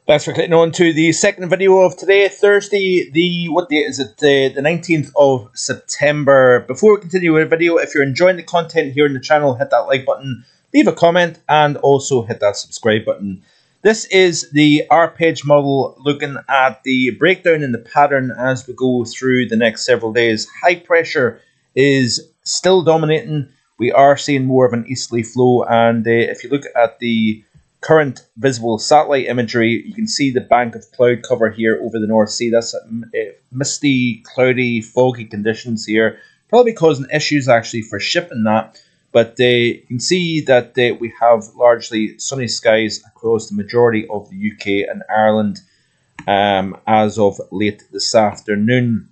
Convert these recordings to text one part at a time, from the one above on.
Thanks for clicking on to the second video of today, Thursday, what date is it? The 19th of September. Before we continue with the video, if you're enjoying the content here on the channel, hit that like button, leave a comment, and also hit that subscribe button. This is the arpege model looking at the breakdown in the pattern as we go through the next several days. High pressure is still dominating. We are seeing more of an easterly flow, and if you look at the current visible satellite imagery, you can see the bank of cloud cover here over the North Sea. That's misty, cloudy, foggy conditions here, probably causing issues actually for shipping that. But you can see that we have largely sunny skies across the majority of the UK and Ireland as of late this afternoon.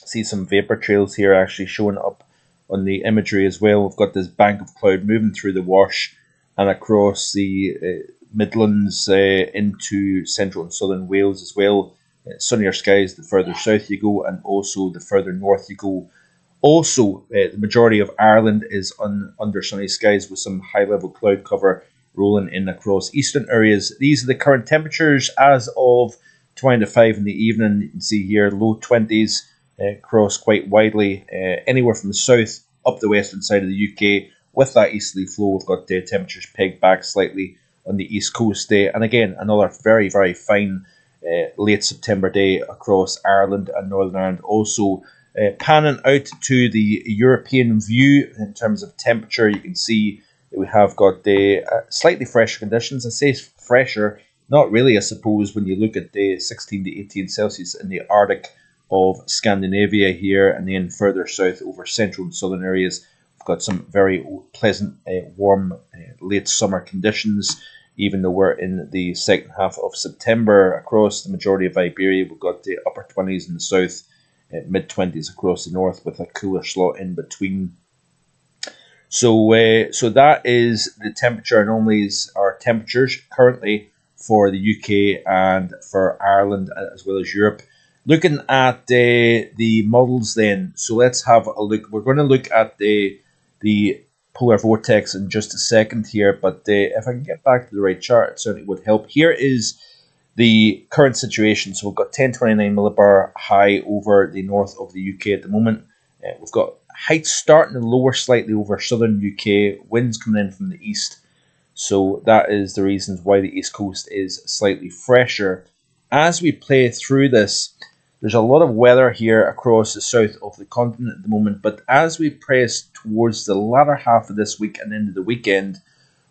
See some vapor trails here actually showing up on the imagery as well. We've got this bank of cloud moving through the wash and across the Midlands into central and southern Wales as well. Sunnier skies the further south you go, and also the further north you go. Also, the majority of Ireland is under sunny skies with some high-level cloud cover rolling in across eastern areas. These are the current temperatures as of 20 to 5 in the evening. You can see here low 20s across quite widely, anywhere from the south up the western side of the UK. With that easterly flow, we've got temperatures pegged back slightly on the east coast there. And again, another very, very fine late September day across Ireland and Northern Ireland. Also, panning out to the European view in terms of temperature, you can see that we have got slightly fresher conditions. I say fresher, not really, I suppose, when you look at the 16 to 18 Celsius in the Arctic of Scandinavia here, and then further south over central and southern areas. Got some very pleasant, warm, late summer conditions, even though we're in the second half of September. Across the majority of Iberia, we've got the upper 20s in the south, mid 20s across the north, with a cooler slot in between. So that is the temperature anomalies, or temperatures currently for the UK and for Ireland as well as Europe. Looking at the models then, so let's have a look. We're going to look at the polar vortex in just a second here, but if I can get back to the right chart, it certainly would help. Here is the current situation. So we've got 1029 millibar high over the north of the UK at the moment. We've got heights starting to lower slightly over southern UK, winds coming in from the east. So that is the reasons why the east coast is slightly fresher. As we play through this, there's a lot of weather here across the south of the continent at the moment, but as we press towards the latter half of this week and into the weekend,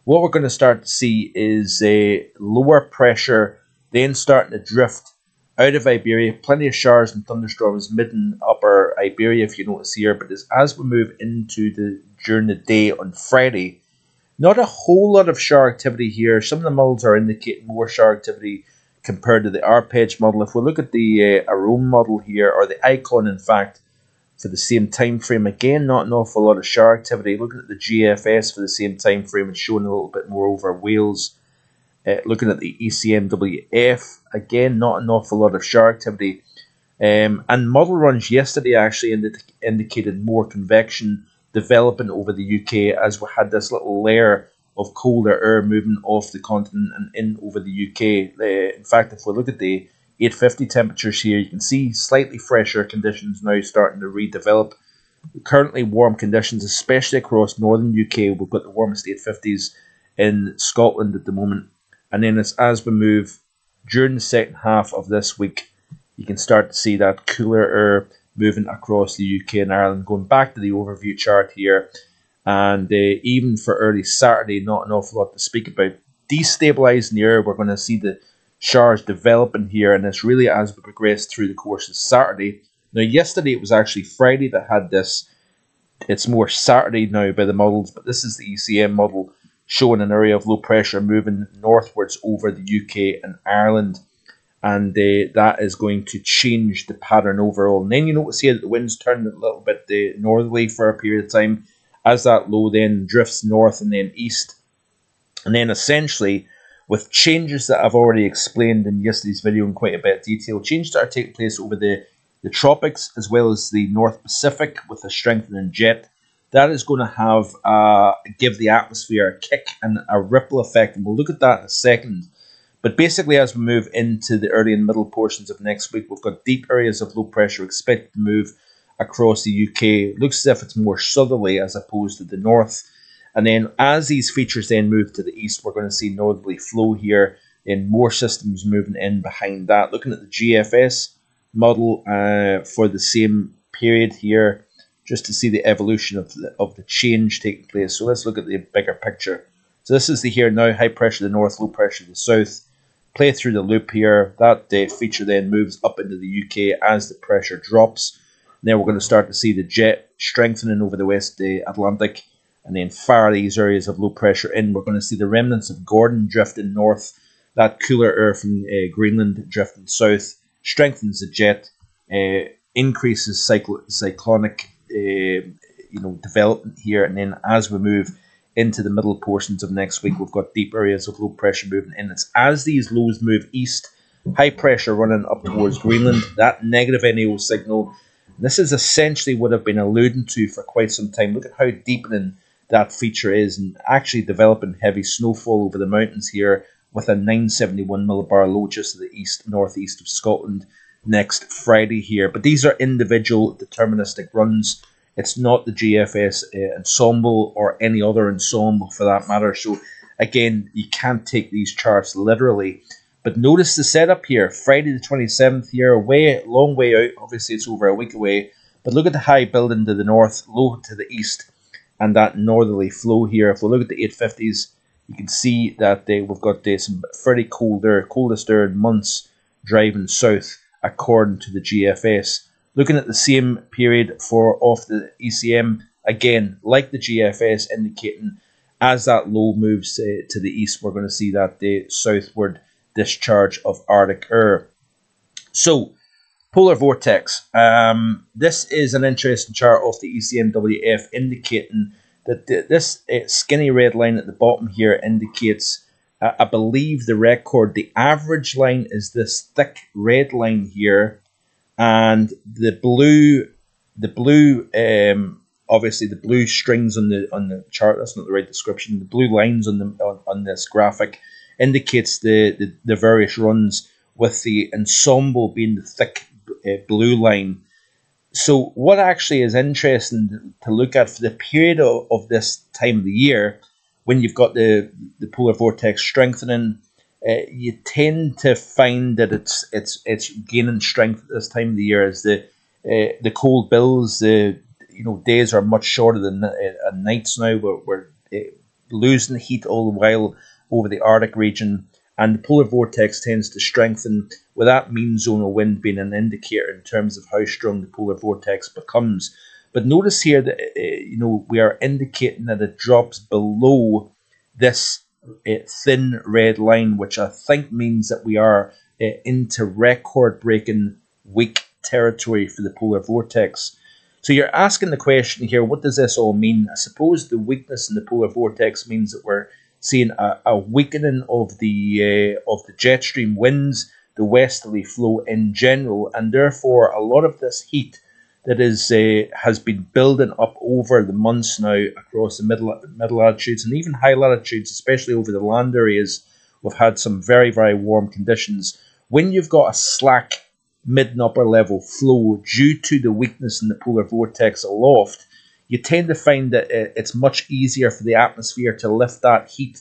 what we're going to start to see is a lower pressure then starting to drift out of Iberia. Plenty of showers and thunderstorms mid and upper Iberia, if you notice here, but as we move into during the day on Friday, not a whole lot of shower activity here. Some of the models are indicating more shower activity compared to the arpege model. If we look at the arome model here, or the icon in fact, for the same time frame, again not an awful lot of shower activity. Looking at the GFS for the same time frame, it's showing a little bit more over Wales. Looking at the ECMWF, again not an awful lot of shower activity. And model runs yesterday actually indicated more convection developing over the UK as we had this little layer of colder air moving off the continent and in over the UK. In fact, if we look at the 850 temperatures here, you can see slightly fresher conditions now starting to redevelop. Currently warm conditions, especially across northern UK. We've got the warmest 850s in Scotland at the moment. And then as we move during the second half of this week, you can start to see that cooler air moving across the UK and Ireland. Going back to the overview chart here, and even for early Saturday, not an awful lot to speak about. Destabilizing the air, we're going to see the showers developing here, and it's really as we progress through the course of Saturday. Now, yesterday it was actually Friday that had this. It's more Saturday now by the models, but this is the ECM model showing an area of low pressure moving northwards over the UK and Ireland, and that is going to change the pattern overall. And then you notice here that the winds turn a little bit northerly for a period of time, as that low then drifts north and then east. And then essentially, with changes that I've already explained in yesterday's video in quite a bit of detail, changes that are taking place over the tropics as well as the North Pacific with a strengthening jet, that is going to have give the atmosphere a kick and a ripple effect. And we'll look at that in a second. But basically, as we move into the early and middle portions of next week, we've got deep areas of low pressure expected to move across the UK. Looks as if it's more southerly as opposed to the north. And then as these features then move to the east, we're going to see northerly flow here, and more systems moving in behind that. Looking at the GFS model for the same period here, just to see the evolution of the change taking place. So let's look at the bigger picture. So this is the here now, high pressure to the north, low pressure to the south. Play through the loop here. That feature then moves up into the UK as the pressure drops. Then we're going to start to see the jet strengthening over the West Atlantic, and then fire these areas of low pressure in. We're going to see the remnants of Gordon drifting north, that cooler air from Greenland drifting south, strengthens the jet, increases cyclonic development here, and then as we move into the middle portions of next week, we've got deep areas of low pressure moving in. It's as these lows move east, high pressure running up towards Greenland, that negative NAO signal. This is essentially what I've been alluding to for quite some time. Look at how deepening that feature is, and actually developing heavy snowfall over the mountains here with a 971 millibar low just to the east, northeast of Scotland next Friday here. But these are individual deterministic runs. It's not the GFS ensemble or any other ensemble for that matter. So again, you can't take these charts literally. But notice the setup here. Friday the 27th here, long way out. Obviously, it's over a week away. But look at the high building to the north, low to the east, and that northerly flow here. If we look at the 850s, you can see that we've got some fairly coldest air in months driving south according to the GFS. Looking at the same period off the ECM, again, like the GFS, indicating as that low moves to the east, we're going to see that southward discharge of Arctic air. So, polar vortex. This is an interesting chart off the ECMWF, indicating that this skinny red line at the bottom here indicates, I believe, the record. The average line is this thick red line here, and the blue, obviously the blue strings on the chart. That's not the right description. The blue lines on this graphic indicates the various runs, with the ensemble being the thick blue line. So what actually is interesting to look at for the period of this time of the year, when you've got the polar vortex strengthening, you tend to find that it's gaining strength at this time of the year as the cold bills, days are much shorter than nights now. We're losing heat all the while over the Arctic region, and the polar vortex tends to strengthen, with that mean zonal wind being an indicator in terms of how strong the polar vortex becomes. But notice here that we are indicating that it drops below this thin red line, which I think means that we are into record-breaking weak territory for the polar vortex. So you're asking the question here, what does this all mean? I suppose the weakness in the polar vortex means that we're seeing a weakening of the jet stream winds, the westerly flow in general, and therefore a lot of this heat that has been building up over the months now across the middle latitudes and even high latitudes, especially over the land areas. We've had some very, very warm conditions. When you've got a slack mid and upper level flow due to the weakness in the polar vortex aloft, you tend to find that it's much easier for the atmosphere to lift that heat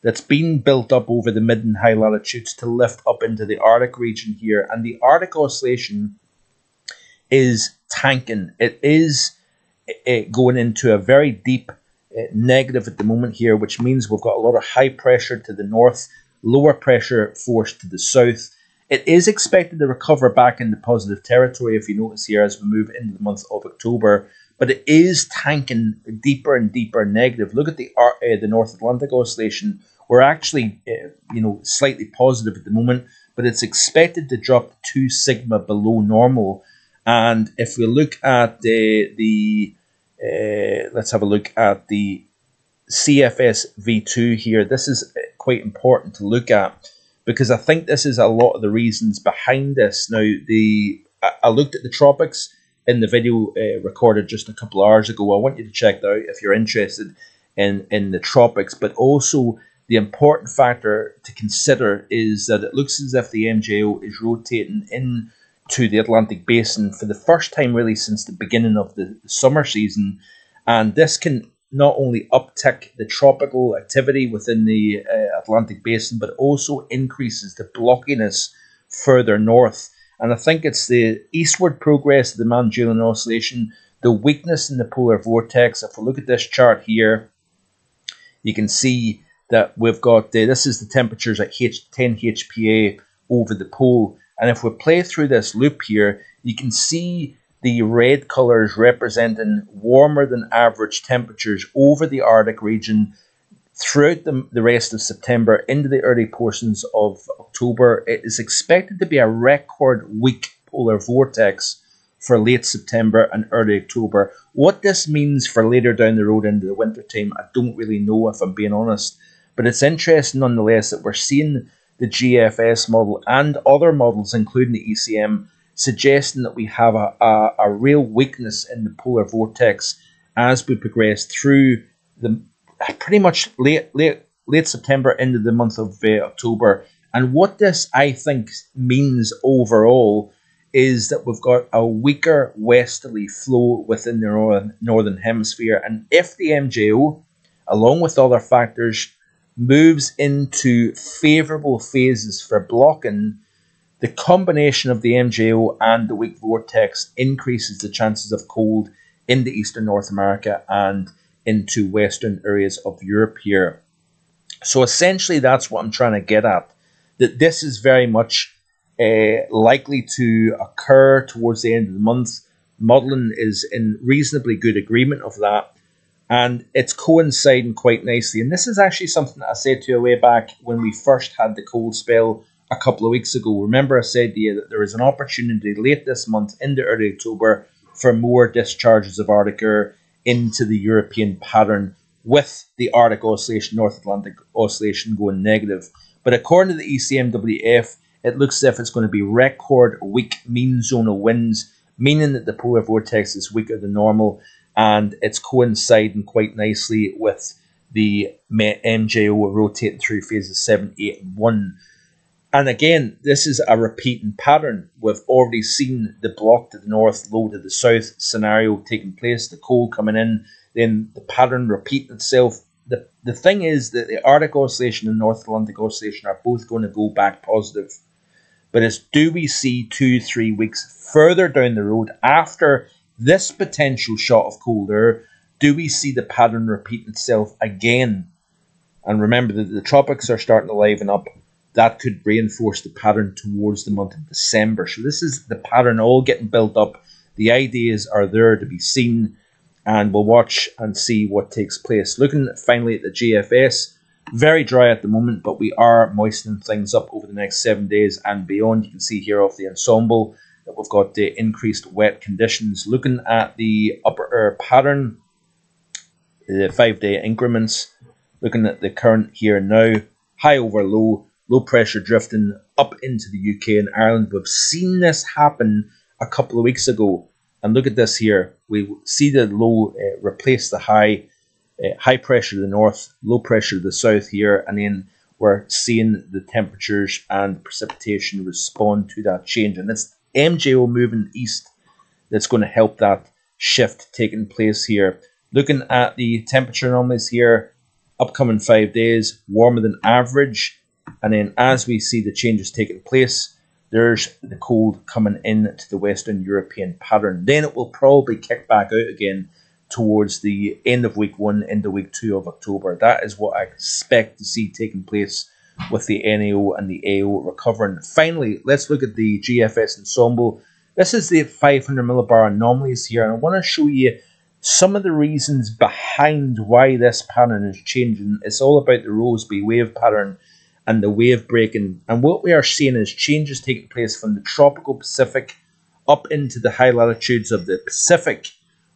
that's been built up over the mid and high latitudes to lift up into the Arctic region here. And the Arctic oscillation is tanking. It is going into a very deep negative at the moment here, which means we've got a lot of high pressure to the north, lower pressure force to the south. It is expected to recover back into positive territory, if you notice here, as we move into the month of October. But it is tanking deeper and deeper negative. Look at the North Atlantic oscillation. We're actually, slightly positive at the moment, but it's expected to drop 2 sigma below normal. And if we look at let's have a look at the CFS V2 here. This is quite important to look at, because I think this is a lot of the reasons behind this. Now, I looked at the tropics in the video recorded just a couple of hours ago. I want you to check that out if you're interested in the tropics, but also the important factor to consider is that it looks as if the MJO is rotating into the Atlantic Basin for the first time really since the beginning of the summer season. And this can not only uptick the tropical activity within the Atlantic Basin, but also increases the blockiness further north. And I think it's the eastward progress of the Magellan Oscillation, the weakness in the polar vortex. If we look at this chart here, you can see that we've got, this is the temperatures at 10 HPA over the pole. And if we play through this loop here, you can see the red colours representing warmer than average temperatures over the Arctic region throughout the rest of September into the early portions of October. It is expected to be a record weak polar vortex for late September and early October. What this means for later down the road into the winter time, I don't really know, if I'm being honest. But it's interesting nonetheless that we're seeing the GFS model and other models, including the ECM, suggesting that we have a real weakness in the polar vortex as we progress through the pretty much late September into the month of October. And what this, I think, means overall is that we've got a weaker westerly flow within the northern hemisphere. And if the MJO, along with other factors, moves into favourable phases for blocking, the combination of the MJO and the weak vortex increases the chances of cold into eastern North America and into western areas of Europe here. So essentially that's what I'm trying to get at, that this is very much likely to occur towards the end of the month. Modelling is in reasonably good agreement of that, and it's coinciding quite nicely. And this is actually something that I said to you way back when we first had the cold spell a couple of weeks ago. Remember I said to you that there is an opportunity late this month into early October for more discharges of Arctic air into the European pattern, with the Arctic Oscillation, North Atlantic Oscillation going negative. But according to the ECMWF, it looks as if it's going to be record weak mean zonal winds, meaning that the polar vortex is weaker than normal, and it's coinciding quite nicely with the MJO rotating through phases 7, 8, and 1. And again, this is a repeating pattern. We've already seen the block to the north, low to the south scenario taking place, the cold coming in, then the pattern repeating itself. The thing is that the Arctic Oscillation and North Atlantic Oscillation are both going to go back positive. But do we see 2-3 weeks further down the road after this potential shot of cold air, do we see the pattern repeat itself again? And remember that the tropics are starting to liven up. That could reinforce the pattern towards the month of December. So this is the pattern all getting built up. The ideas are there to be seen, and we'll watch and see what takes place. Looking finally at the GFS, very dry at the moment, but we are moistening things up over the next 7 days and beyond. You can see here off the ensemble that we've got the increased wet conditions. Looking at the upper air pattern, the 5-day increments, looking at the current here now, high over low, low pressure drifting up into the UK and Ireland. We've seen this happen a couple of weeks ago. And look at this here. We see the low replace the high, high pressure to the north, low pressure to the south here. And then we're seeing the temperatures and precipitation respond to that change. And it's MJO moving east that's going to help that shift taking place here. Looking at the temperature anomalies here, upcoming 5 days, warmer than average. And then as we see the changes taking place, there's the cold coming in to the Western European pattern. Then it will probably kick back out again towards the end of week 1 into week 2 of October. That is what I expect to see taking place with the NAO and the AO recovering. Finally, let's look at the GFS ensemble. This is the 500 millibar anomalies here, and I want to show you some of the reasons behind why this pattern is changing. It's all about the Roseby wave pattern and the wave breaking. And what we are seeing is changes taking place from the tropical Pacific up into the high latitudes of the Pacific.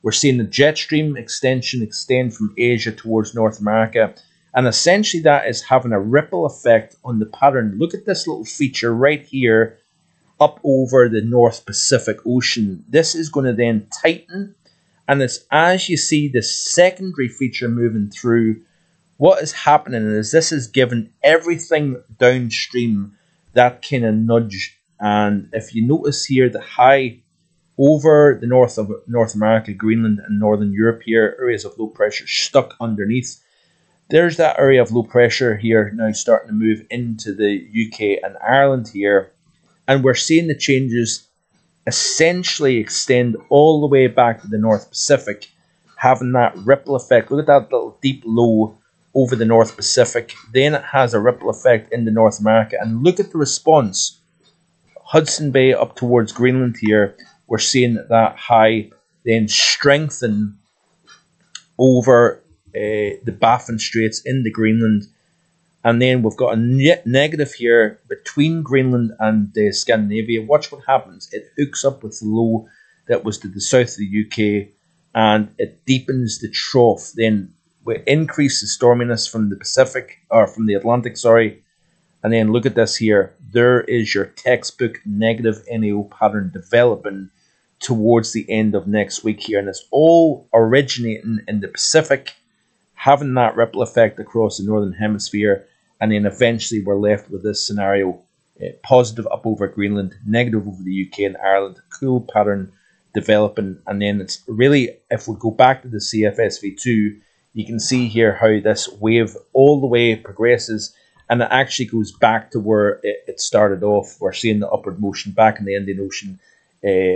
We're seeing the jet stream extension extend from Asia towards North America. And essentially that is having a ripple effect on the pattern. Look at this little feature right here up over the North Pacific Ocean. This is going to then tighten. And it's as you see the secondary feature moving through, what is happening is this is giving everything downstream that kind of nudge. And if you notice here, the high over the north of North America, Greenland, and Northern Europe here, areas of low pressure stuck underneath. There's that area of low pressure here now starting to move into the UK and Ireland here. And we're seeing the changes essentially extend all the way back to the North Pacific, having that ripple effect. Look at that little deep low over the North Pacific. Then it has a ripple effect into North America. And look at the response. Hudson Bay up towards Greenland here. We're seeing that high then strengthen over the Baffin Straits into Greenland. And then we've got a negative here between Greenland and Scandinavia. Watch what happens. It hooks up with the low that was to the south of the UK, and it deepens the trough. Then we increase the storminess from the Pacific, or from the Atlantic, sorry. And then look at this here. There is your textbook negative NAO pattern developing towards the end of next week here. And it's all originating in the Pacific, having that ripple effect across the Northern Hemisphere. And then eventually we're left with this scenario. Positive up over Greenland, negative over the UK and Ireland. Cool pattern developing. And then it's really, if we go back to the CFSV2, you can see here how this wave all the way progresses. And it actually goes back to where it started off. We're seeing the upward motion back in the Indian Ocean,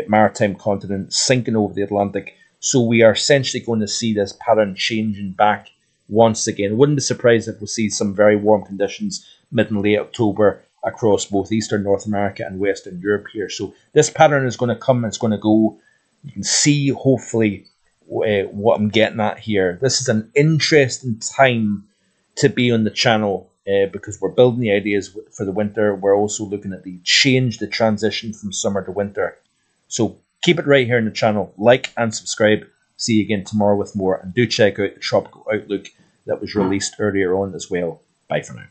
maritime continent, sinking over the Atlantic. So we are essentially going to see this pattern changing back once again. Wouldn't be surprised if we see some very warm conditions mid and late October across both Eastern North America and Western Europe here. So this pattern is going to come, it's going to go. You can see, hopefully, what I'm getting at here. This is an interesting time to be on the channel. Because we're building the ideas for the winter. We're also looking at the change, the transition from summer to winter. So keep it right here in the channel. Like and subscribe. See you again tomorrow with more. And do check out the Tropical Outlook that was released earlier on as well. Bye for now.